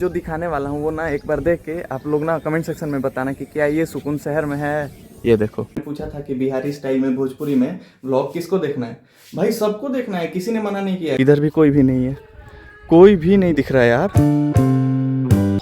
जो दिखाने वाला हूँ वो ना एक बार देख के आप लोग ना कमेंट सेक्शन में बताना कि क्या ये सुकून शहर में है। ये देखो, पूछा था कि बिहारी स्टाइल में भोजपुरी में व्लॉग किसको देखना है। भाई सबको देखना है, किसी ने मना नहीं किया। इधर भी कोई भी नहीं है, कोई भी नहीं दिख रहा है यार।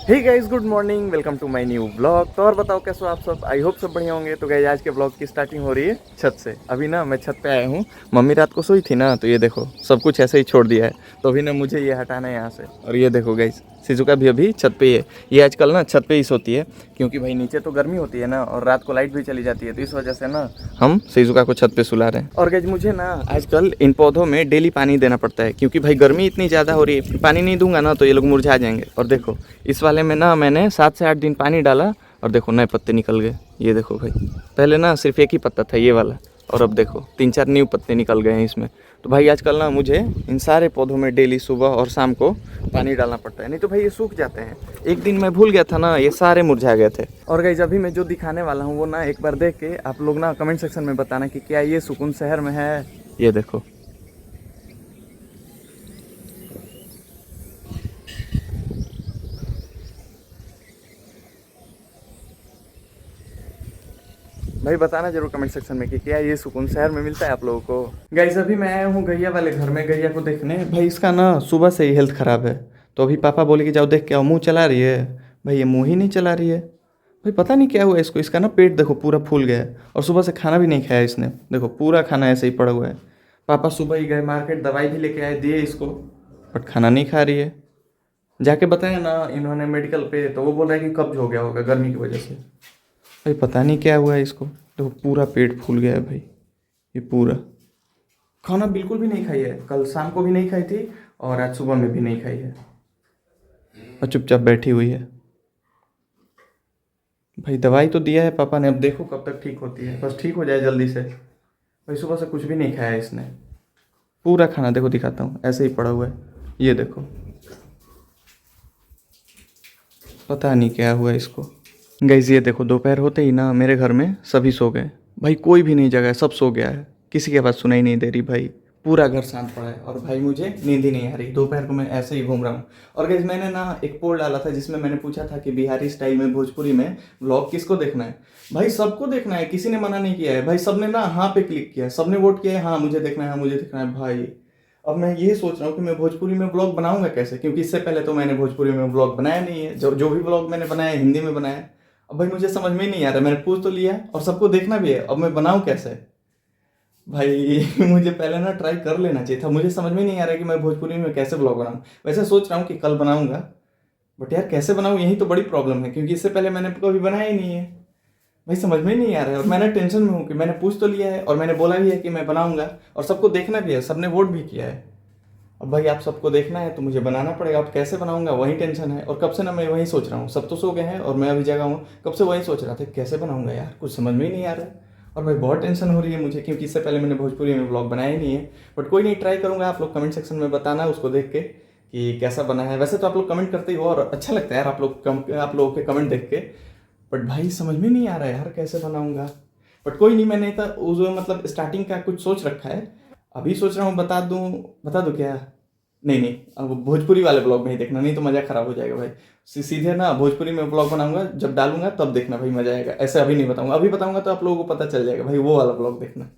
Hey guys, good morning, welcome to my new blog. तो और बताओ कैसे हो आप सब। आई होप सब बढ़िया होंगे। तो गाइस आज के ब्लॉग की स्टार्टिंग हो रही है छत से। अभी ना मैं छत पे आया हूँ, मम्मी रात को सोई थी ना, तो ये देखो सब कुछ ऐसे ही छोड़ दिया है। तो अभी ना मुझे ये हटाना है यहाँ से। और ये देखो गाइस, शिजुका भी अभी छत पे ही है। ये आजकल ना छत पे ही सोती है, क्योंकि भाई नीचे तो गर्मी होती है ना, और रात को लाइट भी चली जाती है। तो इस वजह से ना हम शिजुका को छत पे सुला रहे हैं। और गाइस मुझे ना आजकल इन पौधों में डेली पानी देना पड़ता है, क्योंकि भाई गर्मी इतनी ज़्यादा हो रही है। पानी नहीं दूंगा ना तो ये लोग मुरझा जाएंगे। और देखो इस वाले में ना मैंने 7 से 8 दिन पानी डाला और देखो नए पत्ते निकल गए। ये देखो भाई, पहले ना सिर्फ एक ही पत्ता था ये वाला, और अब देखो 3-4 न्यू पत्ते निकल गए हैं इसमें। तो भाई आजकल ना मुझे इन सारे पौधों में डेली सुबह और शाम को पानी डालना पड़ता है, नहीं तो भाई ये सूख जाते हैं। एक दिन मैं भूल गया था ना, ये सारे मुरझा गए थे। और गाइस अभी मैं जो दिखाने वाला हूँ वो ना एक बार देख के आप लोग ना कमेंट सेक्शन में बताना कि क्या ये सुकून शहर में है। ये देखो, भाई बताना जरूर कमेंट सेक्शन में कि क्या ये सुकून शहर में मिलता है आप लोगों को। गाइस अभी मैं आया हूँ गैया वाले घर में, गैया को देखने। भाई इसका ना सुबह से ही हेल्थ खराब है, तो अभी पापा बोले कि जाओ देख के आओ। मुँह चला रही है भाई, ये मुँह ही नहीं चला रही है। भाई पता नहीं क्या हुआ है इसको, इसका ना पेट देखो पूरा फूल गया है, और सुबह से खाना भी नहीं खाया इसने। देखो पूरा खाना ऐसे ही पड़ा हुआ है। पापा सुबह ही गए मार्केट, दवाई भी लेके आए, दिए इसको, बट खाना नहीं खा रही है। जाके बताया ना इन्होंने मेडिकल पे, तो वो बोल रहा है कि कब्ज हो गया होगा गर्मी की वजह से। भाई पता नहीं क्या हुआ है इसको। देखो पूरा पेट फूल गया है भाई, ये पूरा। खाना बिल्कुल भी नहीं खाई है, कल शाम को भी नहीं खाई थी और आज सुबह में भी नहीं खाई है, और चुपचाप बैठी हुई है। भाई दवाई तो दिया है पापा ने, अब देखो कब तक ठीक होती है, बस ठीक हो जाए जल्दी से। भाई सुबह से कुछ भी नहीं खाया है इसने। पूरा खाना देखो, दिखाता हूँ, ऐसे ही पड़ा हुआ है। ये देखो, पता नहीं क्या हुआ है इसको। गाइस ये देखो, दोपहर होते ही ना मेरे घर में सभी सो गए। भाई कोई भी नहीं जगा है, सब सो गया है, किसी की आवाज़ सुनाई नहीं दे रही। भाई पूरा घर शांत पड़ा है, और भाई मुझे नींद ही नहीं आ रही। दोपहर को मैं ऐसे ही घूम रहा हूँ। और गाइस मैंने ना एक पोल डाला था जिसमें मैंने पूछा था कि बिहारी स्टाइल में भोजपुरी में व्लॉग किसको देखना है। भाई सबको देखना है, किसी ने मना नहीं किया है। भाई सबने ना हाँ पे क्लिक किया है, सबने वोट किया है, हाँ मुझे देखना है, हाँ मुझे देखना है। भाई अब मैं ये सोच रहा हूँ कि मैं भोजपुरी में ब्लॉग बनाऊंगा कैसे, क्योंकि इससे पहले तो मैंने भोजपुरी में ब्लॉग बनाया नहीं है। जो जो भी ब्लॉग मैंने बनाया है हिंदी में बनाया है। अब भाई मुझे समझ में ही नहीं आ रहा, मैंने पूछ तो लिया और सबको देखना भी है, अब मैं बनाऊं कैसे। भाई मुझे पहले ना ट्राई कर लेना चाहिए था। मुझे समझ में नहीं आ रहा है कि मैं भोजपुरी में कैसे ब्लॉग बनाऊं। वैसे सोच रहा हूँ कि कल बनाऊंगा, बट यार कैसे बनाऊं यही तो बड़ी प्रॉब्लम है, क्योंकि इससे पहले मैंने कभी बनाया ही नहीं है। भाई समझ में ही नहीं आ रहा है, और मैंने टेंशन में हूँ कि मैंने पूछ तो लिया है और मैंने बोला भी है कि मैं बनाऊंगा, और सबको देखना भी है, सबने वोट भी किया है। अब भाई आप सबको देखना है तो मुझे बनाना पड़ेगा। अब कैसे बनाऊंगा वही टेंशन है, और कब से ना मैं वही सोच रहा हूँ। सब तो सो गए हैं और मैं अभी जगा हूँ, कब से वही सोच रहा था कैसे बनाऊंगा यार, कुछ समझ में ही नहीं आ रहा है। और भाई बहुत टेंशन हो रही है मुझे, क्योंकि इससे पहले मैंने भोजपुरी में ब्लॉग बनाया ही नहीं है। बट कोई नहीं, ट्राई करूंगा। आप लोग कमेंट सेक्शन में बताना उसको देख के कि कैसा बना है। वैसे तो आप लोग कमेंट करते ही हो और अच्छा लगता है यार आप लोगों के कमेंट देख के। बट भाई समझ में नहीं आ रहा है यार कैसे बनाऊंगा। बट कोई नहीं, मैंने तो उस मतलब स्टार्टिंग का कुछ सोच रखा है। अभी सोच रहा हूँ बता दूँ क्या। नहीं नहीं, अब भोजपुरी वाले ब्लॉग में ही देखना, नहीं तो मज़ा खराब हो जाएगा भाई। सीधे ना भोजपुरी में ब्लॉग बनाऊंगा, जब डालूंगा तब देखना भाई, मजा आएगा। ऐसे अभी नहीं बताऊंगा, अभी बताऊंगा तो आप लोगों को पता चल जाएगा भाई, वो वाला ब्लॉग देखना।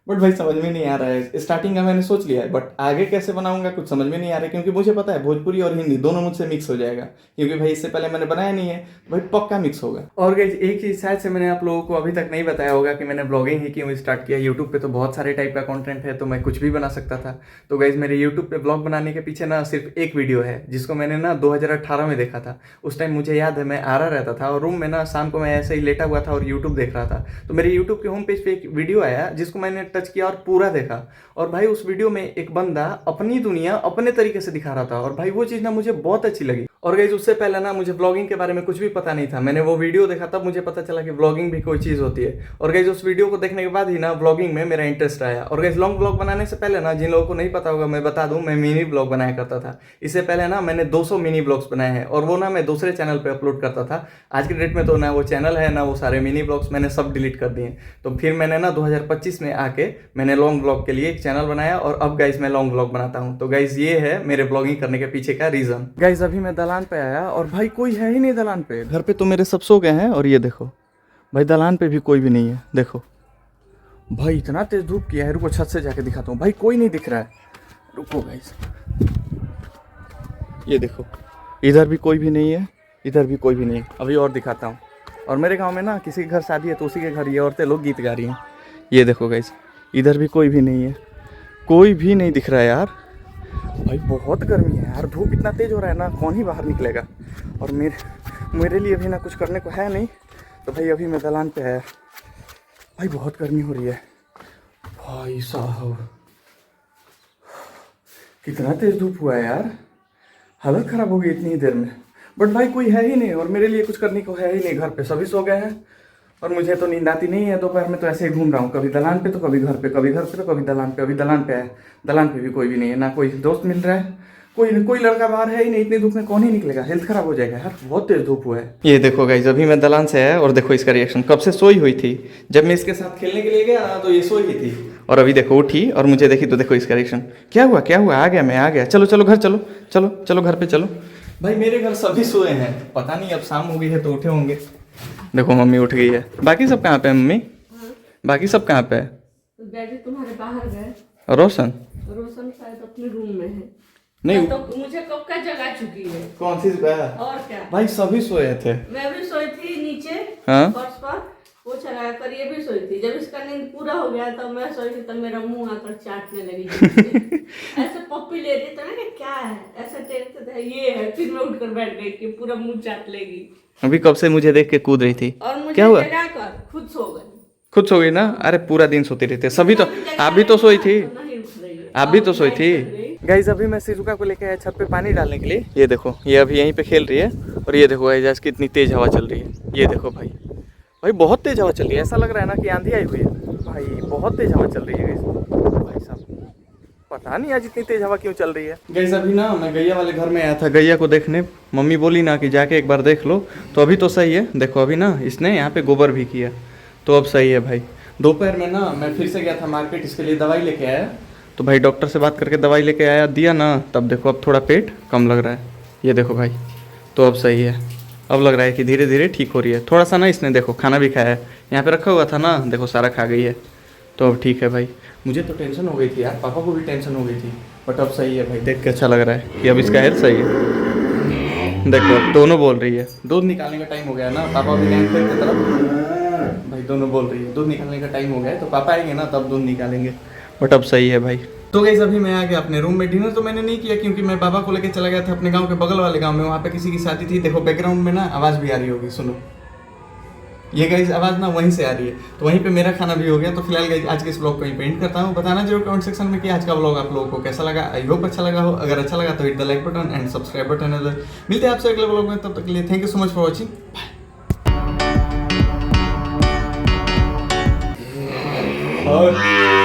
बट भाई समझ में नहीं आ रहा है, स्टार्टिंग का मैंने सोच लिया है, बट आगे कैसे बनाऊंगा कुछ समझ में नहीं आ रहा है, क्योंकि मुझे पता है भोजपुरी और हिंदी दोनों मुझसे मिक्स हो जाएगा, क्योंकि भाई इससे पहले मैंने बनाया नहीं है, तो भाई पक्का मिक्स होगा। और गाइस एक चीज शायद से मैंने आप लोगों को अभी तक नहीं बताया होगा कि मैंने ब्लॉगिंग ही क्यों स्टार्ट किया। यूट्यूब पे तो बहुत सारे टाइप का कंटेंट है, तो मैं कुछ भी बना सकता था। तो गाइस मेरे यूट्यूब पे ब्लॉग बनाने के पीछे ना सिर्फ एक वीडियो है, जिसको मैंने ना 2018 में देखा था। उस टाइम मुझे याद है मैं आ रहा रहता था, और रूम में ना शाम को मैं ऐसे ही लेटा हुआ था और यूट्यूब देख रहा था। तो मेरे यूट्यूब के होम पेज पे एक वीडियो आया जिसको मैंने टच किया और पूरा देखा। और भाई उस वीडियो में एक बंदा अपनी दुनिया अपने तरीके से दिखा रहा था, और भाई वो चीज़ ना मुझे बहुत अच्छी लगी। और गाइस उससे पहले ना मुझे ब्लॉगिंग के बारे में कुछ भी पता नहीं था। मैंने वो वीडियो देखा तब मुझे पता चला कि ब्लॉगिंग भी कोई चीज़ होती है। और गाइस उस वीडियो को देखने के बाद ही ना ब्लॉगिंग में मेरा इंटरेस्ट आया। और गाइस लॉन्ग ब्लॉग बनाने से पहले ना, जिन लोगों को नहीं पता होगा मैं बता दूं, मैं मिनी ब्लॉग बनाया करता था। इससे पहले ना मैंने 200 मिनी ब्लॉग्स बनाए हैं, और वो ना मैं दूसरे चैनल पर अपलोड करता था। आज के डेट में तो ना वो चैनल है ना वो सारे मिनी ब्लॉग्स, मैंने सब डिलीट कर दिए। तो फिर मैंने ना 2025 में आके मैंने लॉन्ग ब्लॉग के लिए एक चैनल बनाया, और अब गाइस मैं लॉन्ग ब्लॉग बनाता हूँ। तो गाइस ये है मेरे ब्लॉगिंग करने के पीछे का रीजन। गाइस अभी मैं दलान पे आया और भाई कोई है ही नहीं दलान पे। घर पे तो मेरे सब सो गए हैं और ये देखो भाई दलान पे भी कोई भी नहीं है। देखो भाई इतना तेज धूप किया है, रुको छत से जाके दिखाता हूँ। भाई कोई नहीं दिख रहा है, रुको गाइस। ये देखो इधर भी कोई भी नहीं है, इधर भी कोई भी नहीं है। अभी और दिखाता हूँ। और मेरे गांव में ना किसी के घर शादी है तो उसी के घर ये औरतें लोग गीत गा रही हैं। ये देखो गाइस इधर भी कोई भी नहीं है, कोई भी नहीं दिख रहा है यार। भाई बहुत गर्मी है यार, धूप इतना तेज़ हो रहा है ना, कौन ही बाहर निकलेगा। और मेरे लिए भी ना कुछ करने को है नहीं, तो भाई अभी मैं दलान पे है। भाई बहुत गर्मी हो रही है भाई साहब, कितना तेज़ धूप हुआ है यार, हालत ख़राब हो गई इतनी ही देर में। बट भाई कोई है ही नहीं और मेरे लिए कुछ करने को है ही नहीं। घर पे सभी सो गए हैं और मुझे तो नींद आती नहीं है दोपहर में, तो ऐसे ही घूम रहा हूँ, कभी दलान पे तो कभी घर पे, कभी घर पे तो कभी दलान पे। अभी दलान पे है, दलान पे भी कोई भी नहीं है, ना कोई दोस्त मिल रहा है, कोई लड़का बाहर है ही नहीं। इतनी धूप में कौन ही निकलेगा, हेल्थ खराब हो जाएगा यार, बहुत तेज धूप हुआ है। ये देखो गाइस अभी मैं दलान से आया और देखो इसका रिएक्शन, कब से सोई हुई थी। जब मैं इसके साथ खेलने के लिए गया ना तो ये सोई हुई थी और अभी देखो उठी और मुझे देखी तो देखो इसका रिएक्शन। क्या हुआ आ गया, मैं आ गया, चलो चलो घर चलो, चलो चलो घर पे चलो। भाई मेरे घर सभी सोए हैं, पता नहीं अब शाम हो गई है तो उठे होंगे। देखो मम्मी उठ गई है, बाकी सब कहाँ पे है मम्मी? बाकी सब कहाँ पे है? डैडी तुम्हारे बाहर गए। रोशन शायद अपने रूम में है। नहीं तो मुझे कब का जगा चुकी है। कौन सी और क्या भाई सभी सोए थे। मैं भी सोई थी नीचे फर्श पर, वो चलाया कर ये भी सोई थी। जब इसका नींद पूरा हो गया तब मैं सोई थी, तब मेरा मुंह आकर चाटने लगी ऐसे पप्पी ले रही तो ना कि क्या है, ऐसे टेंशन है ये है। फिर मैं उठकर बैठ गई कि पूरा मुंह चाट लेगी। अभी कब से मुझे देख के कूद रही थी और मुझे क्या हुआ? जगा कर खुद सो गई। खुद सो गई ना? अरे पूरा दिन सोती रहती है सभी। तो आप भी तो सोई थी, नहीं उठ रही है। आप भी तो सोई थी। गाइस अभी मैं सिजुका को लेके आया छत पे पानी डालने के लिए। ये देखो ये अभी यहीं पे खेल रही है और ये देखो गाइस कितनी तेज हवा चल रही है। ये देखो भाई बहुत तेज हवा चल रही है, ऐसा लग रहा है ना कि आंधी आई हुई है। भाई बहुत तेज हवा चल रही है गाइस। भाई साहब पता नहीं आज इतनी तेज हवा क्यों चल रही है। गाइस अभी ना मैं गैया वाले घर में आया था गैया को देखने। मम्मी बोली ना कि जाके एक बार देख लो, तो अभी तो सही है। देखो अभी ना इसने यहाँ पे गोबर भी किया, तो अब सही है भाई। दोपहर में ना मैं फिर से गया था मार्केट, इसके लिए दवाई लेके आया। तो भाई डॉक्टर से बात करके दवाई लेके आया, दिया ना, तब देखो अब थोड़ा पेट कम लग रहा है। ये देखो भाई तो अब सही है, अब लग रहा है कि धीरे धीरे ठीक हो रही है। थोड़ा सा ना इसने देखो खाना भी खाया है, यहाँ पे रखा हुआ था ना, देखो सारा खा गई है, तो अब ठीक है भाई। मुझे तो टेंशन हो गई थी यार, पापा को भी टेंशन हो गई थी, बट अब सही है भाई। देख के अच्छा लग रहा है कि अब इसका हेल्थ सही है। देखो अब दोनों बोल रही है, दूध निकालने का टाइम हो गया ना, पापा भी गए खेत की तरफ। भाई दोनों बोल रही है दूध निकालने का टाइम हो गया है, तो पापा आएंगे ना तब दूध निकालेंगे, बट अब सही है भाई। तो गाइस अभी मैं आ गया अपने रूम में। डिनर तो मैंने नहीं किया क्योंकि मैं बाबा को लेके चला गया था अपने गांव के बगल वाले गांव में, वहाँ पे किसी की शादी थी। देखो बैकग्राउंड में ना आवाज़ भी आ रही होगी, सुनो ये गाइस आवाज़ ना वहीं से आ रही है। तो वहीं पे मेरा खाना भी हो गया। तो फिलहाल गाइस आज के इस ब्लॉग को यहीं पे एंड करता हूँ। बताना जरूर कमेंट सेक्शन में कि आज का ब्लॉग आप लोगों को कैसा लगा। आई होप अच्छा लगा हो। अगर अच्छा लगा तो hit the like button and subscribe button. मिलते हैं आपसे अगले ब्लॉग में, तब तक के लिए thank you so much for watching. Bye.